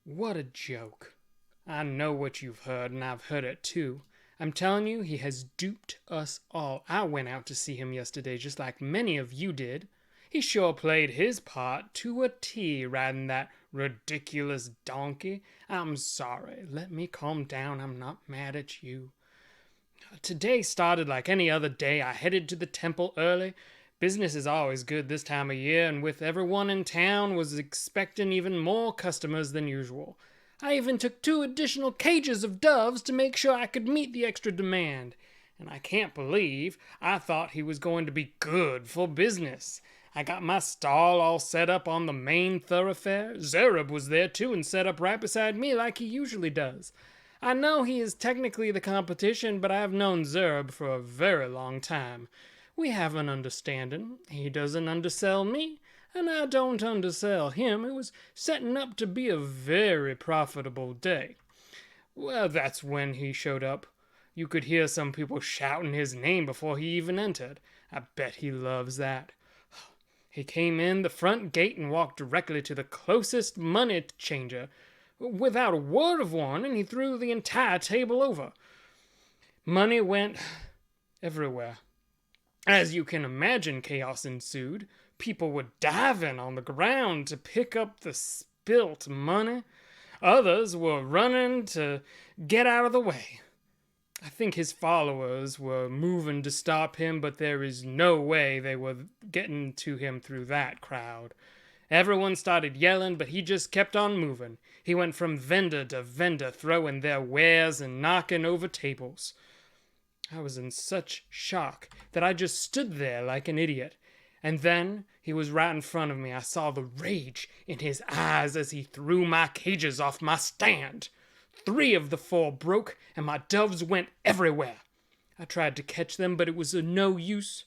What a joke. I know what you've heard, and I've heard it too. I'm telling you, he has duped us all. I went out to see him yesterday, just like many of you did. He sure played his part to a T, riding that ridiculous donkey. I'm sorry. Let me calm down. I'm not mad at you. Today started like any other day. I headed to the temple early. Business is always good this time of year, and with everyone in town, was expecting even more customers than usual. I even took 2 additional cages of doves to make sure I could meet the extra demand. And I can't believe I thought he was going to be good for business. I got my stall all set up on the main thoroughfare. Zerub was there too and set up right beside me like he usually does. I know he is technically the competition, but I've known Zerub for a very long time. We have an understanding. He doesn't undersell me, and I don't undersell him. It was setting up to be a very profitable day. Well, that's when he showed up. You could hear some people shouting his name before he even entered. I bet he loves that. He came in the front gate and walked directly to the closest money changer. Without a word of warning, he threw the entire table over. Money went everywhere. As you can imagine, chaos ensued. People were diving on the ground to pick up the spilt money. Others were running to get out of the way. I think his followers were moving to stop him, but there is no way they were getting to him through that crowd. Everyone started yelling, but he just kept on moving. He went from vendor to vendor, throwing their wares and knocking over tables. I was in such shock that I just stood there like an idiot. And then he was right in front of me. I saw the rage in his eyes as he threw my cages off my stand. 3 of the 4 broke, and my doves went everywhere. I tried to catch them, but it was of no use.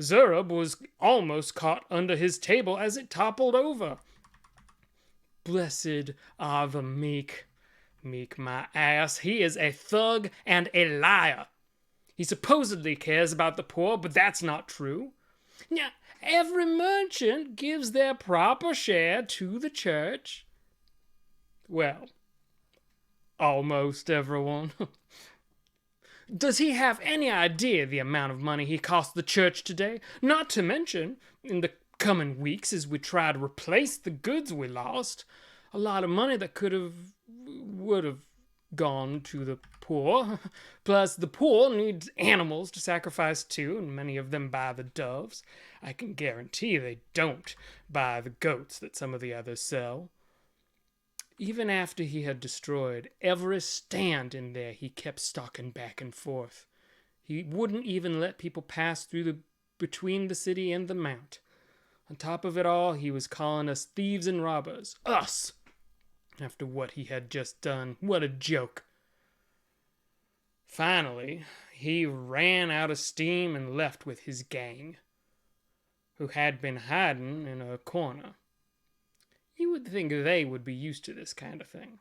Zerub was almost caught under his table as it toppled over. Blessed are the meek. Meek my ass. He is a thug and a liar. He supposedly cares about the poor, but that's not true. Now, every merchant gives their proper share to the church. Well, almost everyone. Does he have any idea the amount of money he cost the church today? Not to mention, in the coming weeks, as we try to replace the goods we lost, a lot of money that would have gone to the poor. Plus, the poor need animals to sacrifice too, and many of them buy the doves. I can guarantee they don't buy the goats that some of the others sell. Even after he had destroyed every stand in there, he kept stalking back and forth. He wouldn't even let people pass between the city and the mount. On top of it all, he was calling us thieves and robbers. Us! After what he had just done. What a joke. Finally, he ran out of steam and left with his gang, who had been hiding in a corner. You would think they would be used to this kind of thing.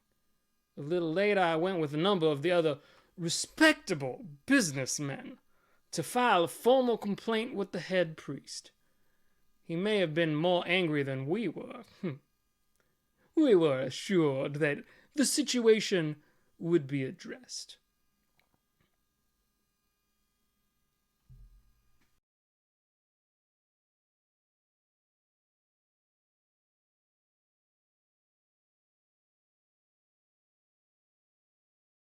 A little later, I went with a number of the other respectable businessmen to file a formal complaint with the head priest. He may have been more angry than we were. We were assured that the situation would be addressed.